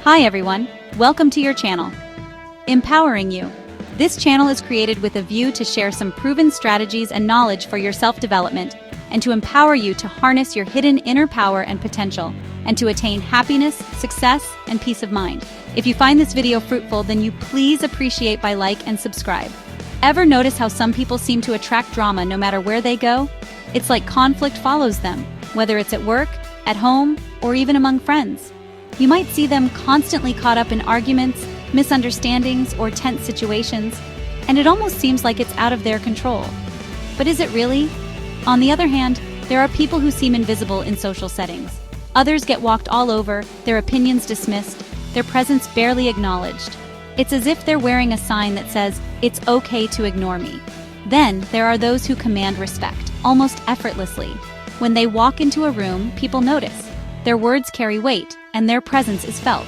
Hi everyone, welcome to your channel. Empowering you. This channel is created with a view to share some proven strategies and knowledge for your self-development and to empower you to harness your hidden inner power and potential and to attain happiness, success, and peace of mind. If you find this video fruitful, then you please appreciate by like and subscribe. Ever notice how some people seem to attract drama no matter where they go? It's like conflict follows them, whether it's at work, at home, or even among friends. You might see them constantly caught up in arguments, misunderstandings, or tense situations, and it almost seems like it's out of their control. But is it really? On the other hand, there are people who seem invisible in social settings. Others get walked all over, their opinions dismissed, their presence barely acknowledged. It's as if they're wearing a sign that says, "It's okay to ignore me." Then there are those who command respect, almost effortlessly. When they walk into a room, people notice. Their words carry weight, and their presence is felt.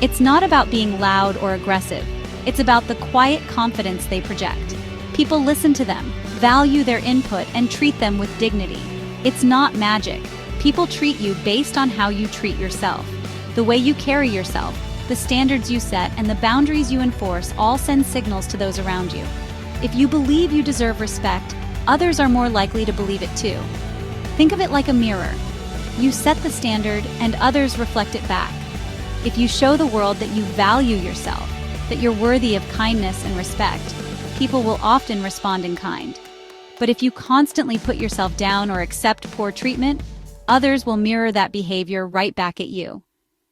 It's not about being loud or aggressive. It's about the quiet confidence they project. People listen to them, value their input, and treat them with dignity. It's not magic. People treat you based on how you treat yourself. The way you carry yourself, the standards you set, and the boundaries you enforce all send signals to those around you. If you believe you deserve respect, others are more likely to believe it too. Think of it like a mirror. You set the standard, and others reflect it back. If you show the world that you value yourself, that you're worthy of kindness and respect, people will often respond in kind. But if you constantly put yourself down or accept poor treatment, others will mirror that behavior right back at you.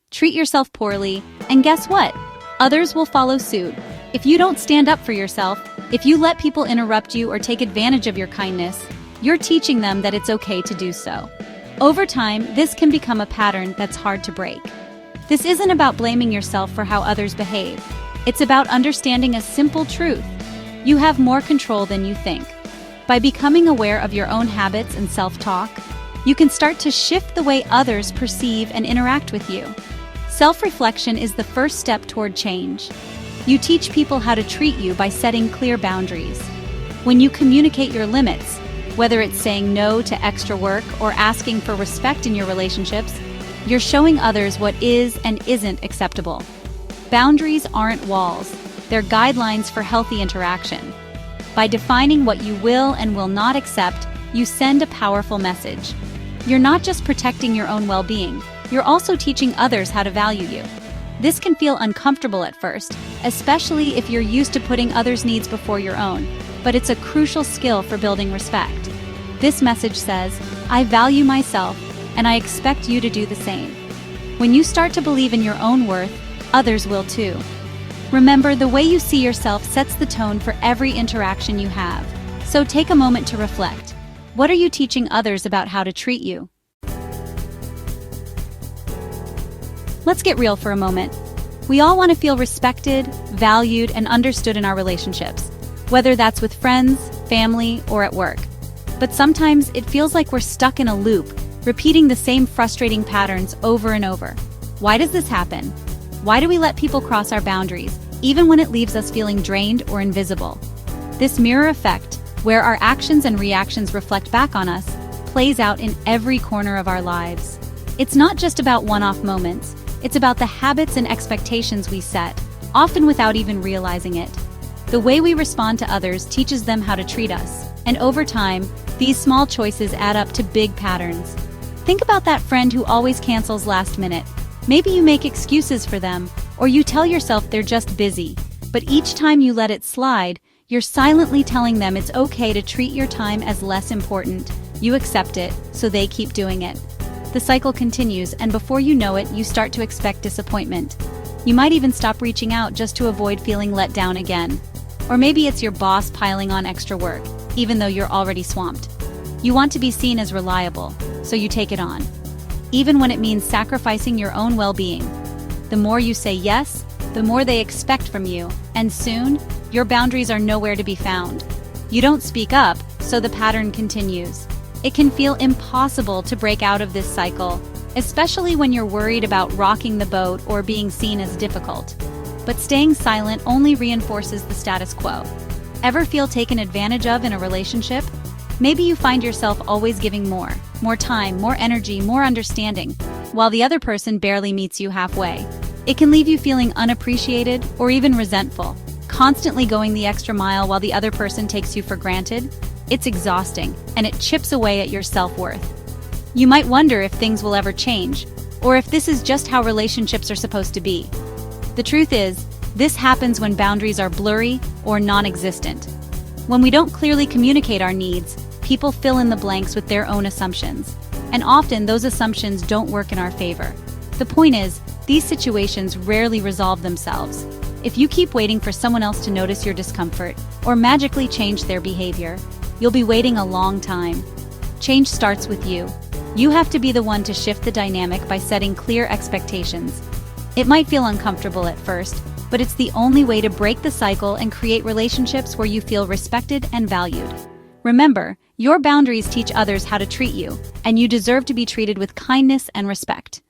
Treat yourself poorly, and guess what? Others will follow suit. If you don't stand up for yourself, if you let people interrupt you or take advantage of your kindness, you're teaching them that it's okay to do so. Over time, this can become a pattern that's hard to break. This isn't about blaming yourself for how others behave. It's about understanding a simple truth. You have more control than you think. By becoming aware of your own habits and self-talk, you can start to shift the way others perceive and interact with you. Self-reflection is the first step toward change. You teach people how to treat you by setting clear boundaries. When you communicate your limits, whether it's saying no to extra work or asking for respect in your relationships, you're showing others what is and isn't acceptable. Boundaries aren't walls, they're guidelines for healthy interaction. By defining what you will and will not accept, you send a powerful message. You're not just protecting your own well-being, you're also teaching others how to value you. This can feel uncomfortable at first, especially if you're used to putting others' needs before your own, but it's a crucial skill for building respect. This message says, "I value myself, and I expect you to do the same." When you start to believe in your own worth, others will too. Remember, the way you see yourself sets the tone for every interaction you have. So take a moment to reflect. What are you teaching others about how to treat you? Let's get real for a moment. We all want to feel respected, valued, and understood in our relationships, whether that's with friends, family, or at work. But sometimes it feels like we're stuck in a loop, repeating the same frustrating patterns over and over. Why does this happen? Why do we let people cross our boundaries, even when it leaves us feeling drained or invisible? This mirror effect, where our actions and reactions reflect back on us, plays out in every corner of our lives. It's not just about one-off moments, it's about the habits and expectations we set, often without even realizing it. The way we respond to others teaches them how to treat us, and over time, these small choices add up to big patterns. Think about that friend who always cancels last minute. Maybe you make excuses for them, or you tell yourself they're just busy, but each time you let it slide, you're silently telling them it's okay to treat your time as less important. You accept it, so they keep doing it. The cycle continues, and before you know it, you start to expect disappointment. You might even stop reaching out just to avoid feeling let down again. Or maybe it's your boss piling on extra work, even though you're already swamped. You want to be seen as reliable, so you take it on, even when it means sacrificing your own well-being. The more you say yes, the more they expect from you, and soon, your boundaries are nowhere to be found. You don't speak up, so the pattern continues. It can feel impossible to break out of this cycle, especially when you're worried about rocking the boat or being seen as difficult. But staying silent only reinforces the status quo. Ever feel taken advantage of in a relationship? Maybe you find yourself always giving more time, more energy, more understanding, while the other person barely meets you halfway. It can leave you feeling unappreciated or even resentful. Constantly going the extra mile while the other person takes you for granted, it's exhausting and it chips away at your self-worth. You might wonder if things will ever change, or if this is just how relationships are supposed to be. The truth is, this happens when boundaries are blurry or non-existent. When we don't clearly communicate our needs, people fill in the blanks with their own assumptions, and often those assumptions don't work in our favor. The point is, these situations rarely resolve themselves. If you keep waiting for someone else to notice your discomfort or magically change their behavior, you'll be waiting a long time. Change starts with you. You have to be the one to shift the dynamic by setting clear expectations. It might feel uncomfortable at first, but it's the only way to break the cycle and create relationships where you feel respected and valued. Remember, your boundaries teach others how to treat you, and you deserve to be treated with kindness and respect.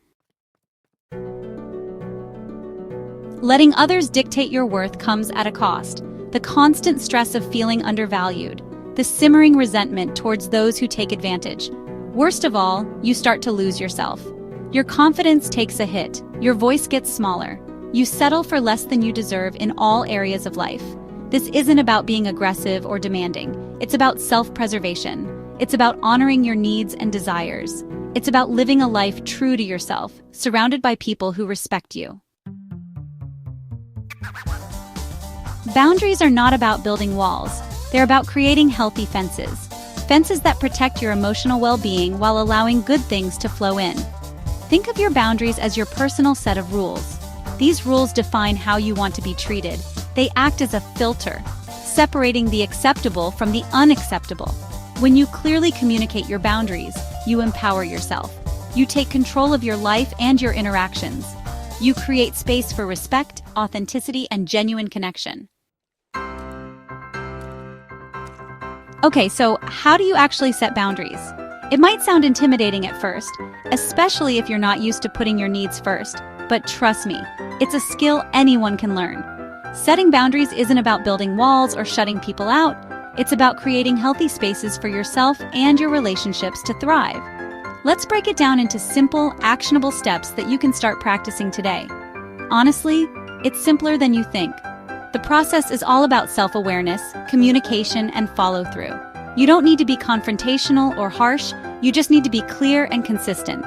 Letting others dictate your worth comes at a cost. The constant stress of feeling undervalued, the simmering resentment towards those who take advantage. Worst of all, you start to lose yourself. Your confidence takes a hit, your voice gets smaller. You settle for less than you deserve in all areas of life. This isn't about being aggressive or demanding. It's about self-preservation. It's about honoring your needs and desires. It's about living a life true to yourself, surrounded by people who respect you. Boundaries are not about building walls. They're about creating healthy fences. Fences that protect your emotional well-being while allowing good things to flow in. Think of your boundaries as your personal set of rules. These rules define how you want to be treated. They act as a filter, separating the acceptable from the unacceptable. When you clearly communicate your boundaries, you empower yourself. You take control of your life and your interactions. You create space for respect, authenticity, and genuine connection. Okay, so how do you actually set boundaries? It might sound intimidating at first, especially if you're not used to putting your needs first. But trust me, it's a skill anyone can learn. Setting boundaries isn't about building walls or shutting people out. It's about creating healthy spaces for yourself and your relationships to thrive. Let's break it down into simple, actionable steps that you can start practicing today. Honestly, it's simpler than you think. The process is all about self-awareness, communication, and follow-through. You don't need to be confrontational or harsh, you just need to be clear and consistent.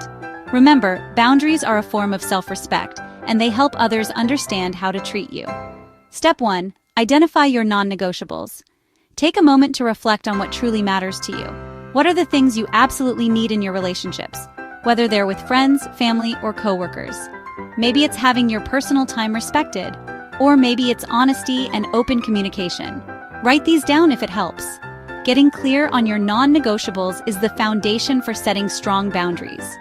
Remember, boundaries are a form of self-respect, and they help others understand how to treat you. Step 1. Identify your non-negotiables. Take a moment to reflect on what truly matters to you. What are the things you absolutely need in your relationships, whether they're with friends, family, or coworkers? Maybe it's having your personal time respected, or maybe it's honesty and open communication. Write these down if it helps. Getting clear on your non-negotiables is the foundation for setting strong boundaries.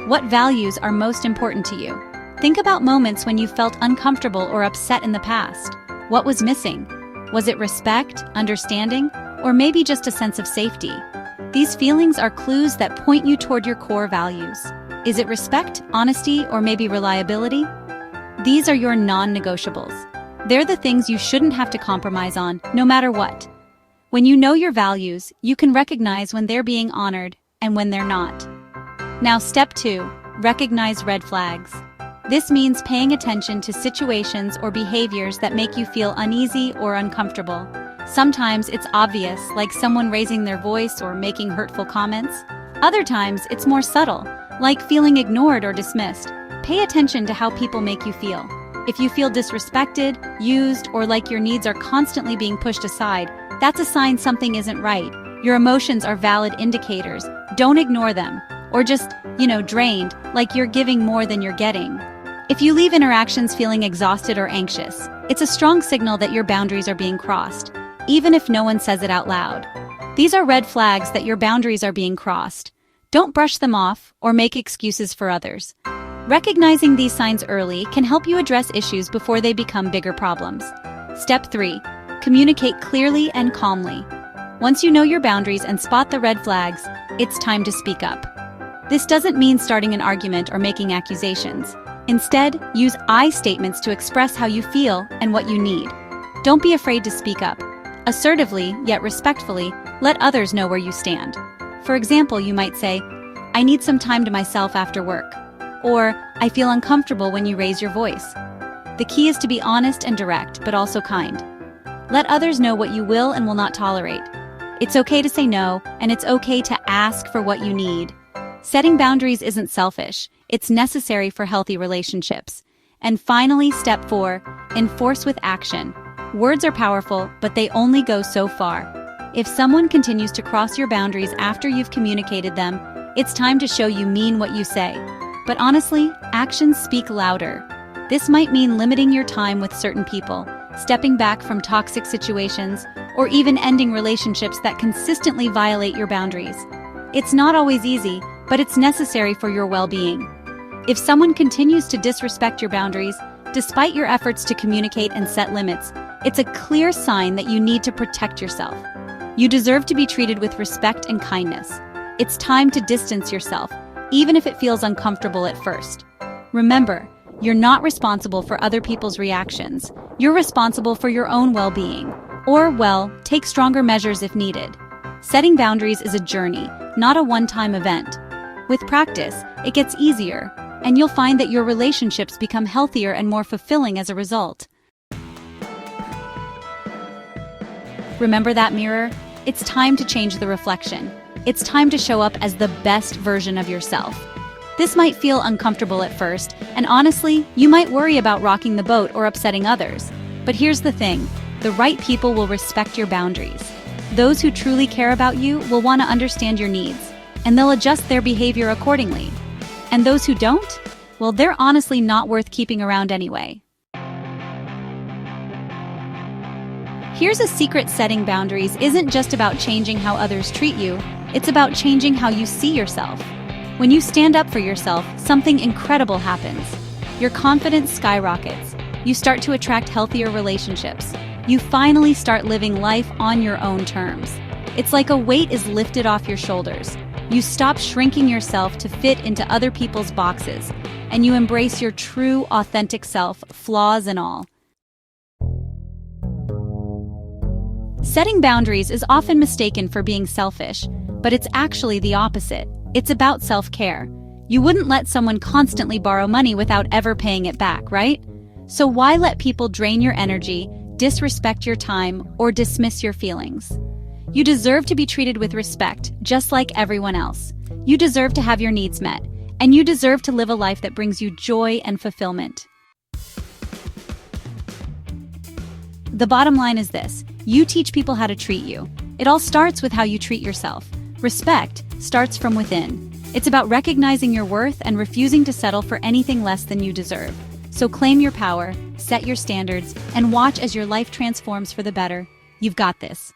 What values are most important to you? Think about moments when you felt uncomfortable or upset in the past. What was missing? Was it respect, understanding, or maybe just a sense of safety? These feelings are clues that point you toward your core values. Is it respect, honesty, or maybe reliability? These are your non-negotiables. They're the things you shouldn't have to compromise on, no matter what. When you know your values, you can recognize when they're being honored and when they're not. Now, step 2, recognize red flags. This means paying attention to situations or behaviors that make you feel uneasy or uncomfortable. Sometimes it's obvious, like someone raising their voice or making hurtful comments. Other times it's more subtle, like feeling ignored or dismissed. Pay attention to how people make you feel. If you feel disrespected, used, or like your needs are constantly being pushed aside, that's a sign something isn't right. Your emotions are valid indicators. Don't ignore them. Or just, drained, like you're giving more than you're getting. If you leave interactions feeling exhausted or anxious, it's a strong signal that your boundaries are being crossed, even if no one says it out loud. These are red flags that your boundaries are being crossed. Don't brush them off or make excuses for others. Recognizing these signs early can help you address issues before they become bigger problems. Step 3. Communicate clearly and calmly. Once you know your boundaries and spot the red flags, it's time to speak up. This doesn't mean starting an argument or making accusations. Instead, use I statements to express how you feel and what you need. Don't be afraid to speak up. Assertively, yet respectfully, let others know where you stand. For example, you might say, "I need some time to myself after work." or I feel uncomfortable when you raise your voice. The key is to be honest and direct, but also kind. Let others know what you will and will not tolerate. It's okay to say no, and it's okay to ask for what you need. Setting boundaries isn't selfish. It's necessary for healthy relationships. And finally, step 4, enforce with action. Words are powerful, but they only go so far. If someone continues to cross your boundaries after you've communicated them, it's time to show you mean what you say. But honestly, actions speak louder. This might mean limiting your time with certain people, stepping back from toxic situations, or even ending relationships that consistently violate your boundaries. It's not always easy, but it's necessary for your well-being. If someone continues to disrespect your boundaries, despite your efforts to communicate and set limits, it's a clear sign that you need to protect yourself. You deserve to be treated with respect and kindness. It's time to distance yourself, even if it feels uncomfortable at first. Remember, you're not responsible for other people's reactions. You're responsible for your own well-being. Or, well, take stronger measures if needed. Setting boundaries is a journey, not a one-time event. With practice, it gets easier, and you'll find that your relationships become healthier and more fulfilling as a result. Remember that mirror? It's time to change the reflection. It's time to show up as the best version of yourself. This might feel uncomfortable at first, and honestly, you might worry about rocking the boat or upsetting others. But here's the thing, the right people will respect your boundaries. Those who truly care about you will want to understand your needs, and they'll adjust their behavior accordingly. And those who don't, well, they're honestly not worth keeping around anyway. Here's a secret: setting boundaries isn't just about changing how others treat you, it's about changing how you see yourself. When you stand up for yourself, something incredible happens. Your confidence skyrockets. You start to attract healthier relationships. You finally start living life on your own terms. It's like a weight is lifted off your shoulders. You stop shrinking yourself to fit into other people's boxes, and you embrace your true, authentic self, flaws and all. Setting boundaries is often mistaken for being selfish, but it's actually the opposite. It's about self-care. You wouldn't let someone constantly borrow money without ever paying it back, right? So why let people drain your energy, disrespect your time, or dismiss your feelings? You deserve to be treated with respect, just like everyone else. You deserve to have your needs met, and you deserve to live a life that brings you joy and fulfillment. The bottom line is this: you teach people how to treat you. It all starts with how you treat yourself. Respect starts from within. It's about recognizing your worth and refusing to settle for anything less than you deserve. So claim your power, set your standards, and watch as your life transforms for the better. You've got this.